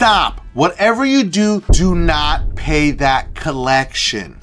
stop. Whatever you do, do not pay that collection.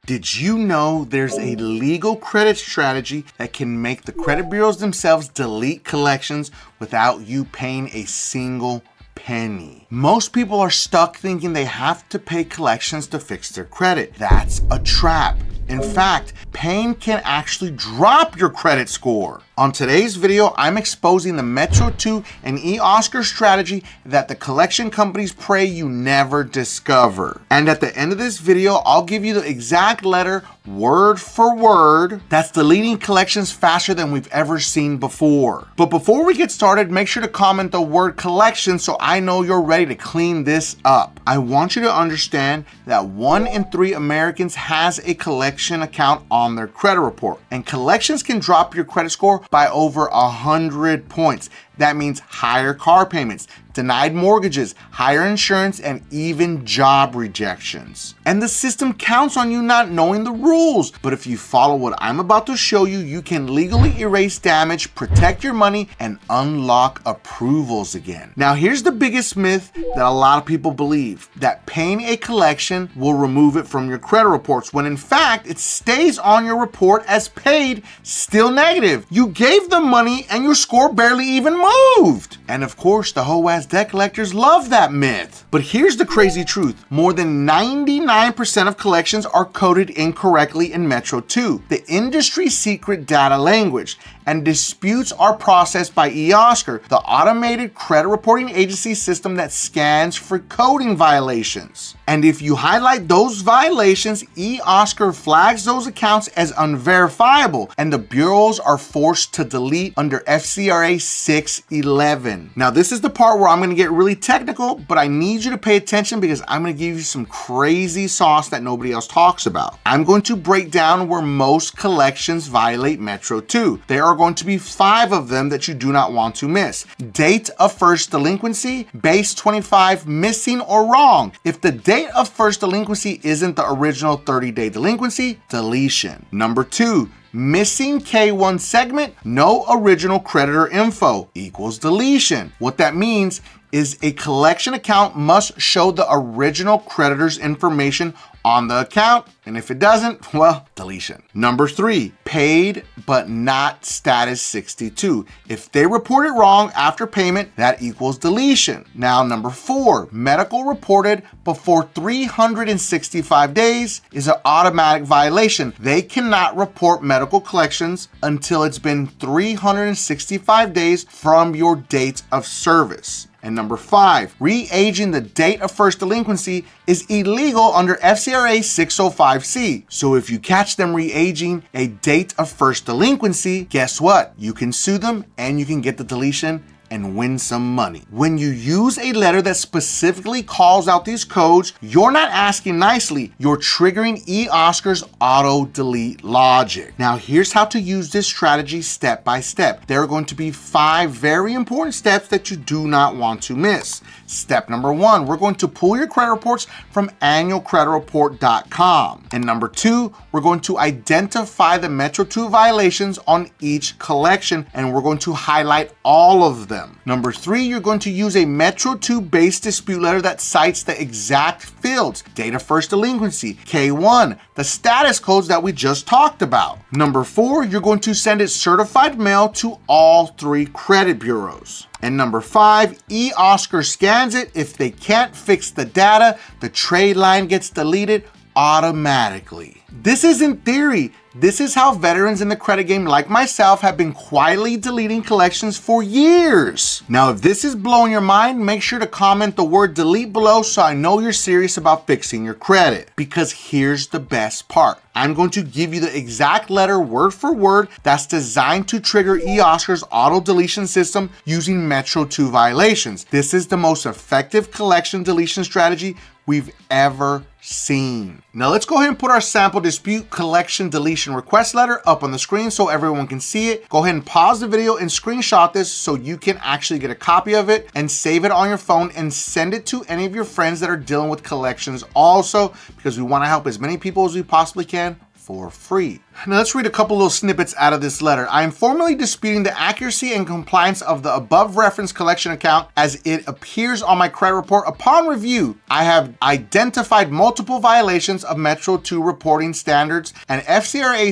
Did you know there's a legal credit strategy that can make the credit bureaus themselves delete collections without you paying a single penny? Most people are stuck thinking they have to pay collections to fix their credit. That's a trap. In fact, paying can actually drop your credit score. On today's video, I'm exposing the Metro 2 and eOscar strategy that the collection companies pray you never discover. And at the end of this video, I'll give you the exact letter, word for word, that's deleting collections faster than we've ever seen before. But before we get started, make sure to comment the word collection so I know you're ready to clean this up. I want you to understand that 1 in 3 Americans has a collection account on their credit report, and collections can drop your credit score by over 100 points. That means higher car payments, denied mortgages, higher insurance, and even job rejections. And the system counts on you not knowing the rules. But if you follow what I'm about to show you, you can legally erase damage, protect your money, and unlock approvals again. Now, here's the biggest myth that a lot of people believe, that paying a collection will remove it from your credit reports, when in fact, it stays on your report as paid, still negative. You gave them money and your score barely even moved. And of course, the hoe-ass debt collectors love that myth. But here's the crazy truth. More than 99% of collections are coded incorrectly in Metro 2, the industry secret data language, and disputes are processed by eOscar, the automated credit reporting agency system that scans for coding violations. And if you highlight those violations, eOscar flags those accounts as unverifiable, and the bureaus are forced to delete under FCRA 611. Now, this is the part where I'm going to get really technical, but I need you to pay attention because I'm going to give you some crazy sauce that nobody else talks about. I'm going to break down where most collections violate Metro 2. There are going to be 5 of them that you do not want to miss. Date of first delinquency, base 25, missing or wrong. If the date of first delinquency isn't the original 30-day delinquency, deletion. Number 2, missing K1 segment, no original creditor info equals deletion. What that means is a collection account must show the original creditor's information on the account, and if it doesn't, well, deletion. Number 3, paid but not status 62. If they report it wrong after payment, that equals deletion. Now, number 4, medical reported before 365 days is an automatic violation. They cannot report medical collections until it's been 365 days from your date of service. And number 5, re-aging the date of first delinquency is illegal under FCRA 605C. So if you catch them re-aging a date of first delinquency, guess what? You can sue them and you can get the deletion and win some money. When you use a letter that specifically calls out these codes, you're not asking nicely, you're triggering eOscar's auto delete logic. Now, here's how to use this strategy step by step. There are going to be 5 very important steps that you do not want to miss. Step number 1, we're going to pull your credit reports from annualcreditreport.com. And number 2, we're going to identify the Metro 2 violations on each collection, and we're going to highlight all of them. Number 3, you're going to use a Metro 2 base dispute letter that cites the exact fields, date of first delinquency, K1, the status codes that we just talked about. Number 4, you're going to send it certified mail to all 3 credit bureaus. And number 5, eOscar scans it. If they can't fix the data, the trade line gets deleted automatically. This isn't theory. This is how veterans in the credit game like myself have been quietly deleting collections for years. Now, if this is blowing your mind, make sure to comment the word delete below so I know you're serious about fixing your credit. Because here's the best part. I'm going to give you the exact letter word for word that's designed to trigger eOscar's auto deletion system using Metro 2 violations. This is the most effective collection deletion strategy we've ever seen. Now let's go ahead and put our sample dispute collection deletion request letter up on the screen so everyone can see it. Go ahead and pause the video and screenshot this so you can actually get a copy of it and save it on your phone and send it to any of your friends that are dealing with collections also, because we want to help as many people as we possibly can for free. Now let's read a couple little snippets out of this letter. I am formally disputing the accuracy and compliance of the above referenced collection account as it appears on my credit report. Upon review, I have identified multiple violations of Metro 2 reporting standards and FCRA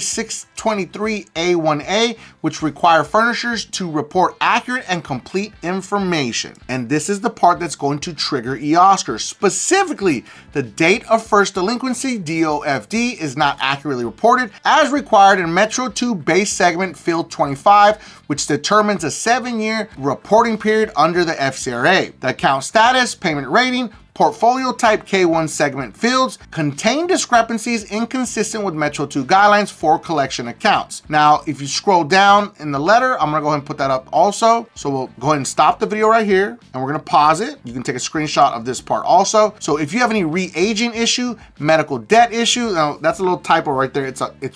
623A1A, which require furnishers to report accurate and complete information. And this is the part that's going to trigger eOscar. Specifically, the date of first delinquency, DOFD, is not accurately reported as required in Metro 2 base segment field 25, which determines a 7-year reporting period under the FCRA. The account status, payment rating, portfolio type K1 segment fields contain discrepancies inconsistent with Metro 2 guidelines for collection accounts. Now, if you scroll down in the letter, I'm gonna go ahead and put that up also. So we'll go ahead and stop the video right here and we're gonna pause it. You can take a screenshot of this part also. So if you have any re-aging issue, medical debt issue, now that's a little typo right there.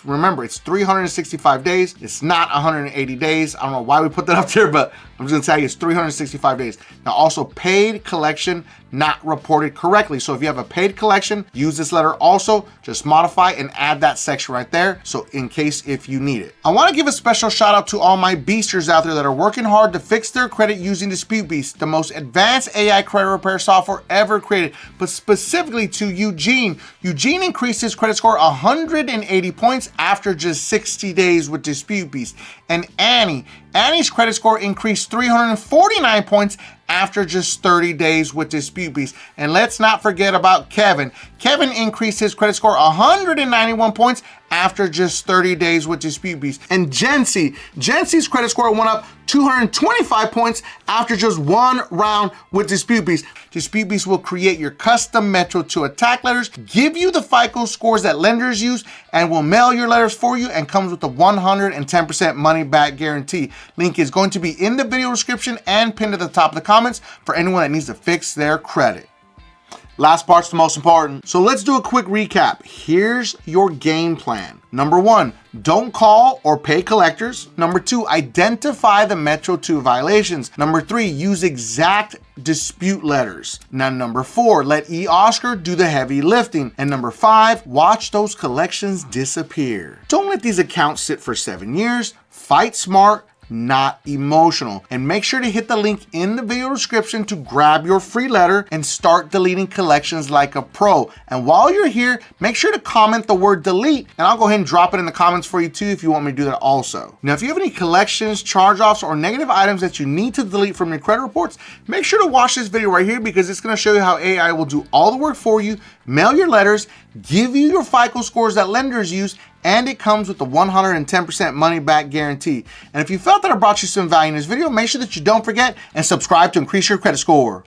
Remember, it's 365 days. It's not 180 days. I don't know why we put that up there, but I'm just gonna tell you it's 365 days. Now also paid collection not reported correctly. So if you have a paid collection, use this letter also, just modify and add that section right there. So in case if you need it. I wanna give a special shout out to all my beasters out there that are working hard to fix their credit using Dispute Beast, the most advanced AI credit repair software ever created, but specifically to Eugene. Eugene increased his credit score 180 points after just 60 days with Dispute Beast. And Annie's credit score increased 349 points after just 30 days with Dispute Beast. And let's not forget about Kevin. Kevin increased his credit score 191 points after just 30 days with Dispute Beast. And Jency's credit score went up 225 points after just one round with Dispute Beast. Dispute Beast will create your custom Metro 2 attack letters, give you the FICO scores that lenders use, and will mail your letters for you, and comes with a 110% money back guarantee. Link is going to be in the video description and pinned at the top of the comments for anyone that needs to fix their credit. Last part's the most important. So let's do a quick recap. Here's your game plan. Number 1, don't call or pay collectors. Number 2, identify the Metro 2 violations. Number 3, use exact dispute letters. Now, number 4, let eOscar do the heavy lifting. And number 5, watch those collections disappear. Don't let these accounts sit for 7 years. Fight smart, not emotional. And make sure to hit the link in the video description to grab your free letter and start deleting collections like a pro. And while you're here, make sure to comment the word delete, and I'll go ahead and drop it in the comments for you too if you want me to do that also. Now, if you have any collections, charge-offs, or negative items that you need to delete from your credit reports, make sure to watch this video right here because it's gonna show you how AI will do all the work for you, mail your letters, give you your FICO scores that lenders use, and it comes with the 110% money back guarantee. And if you felt that I brought you some value in this video, make sure that you don't forget and subscribe to increase your credit score.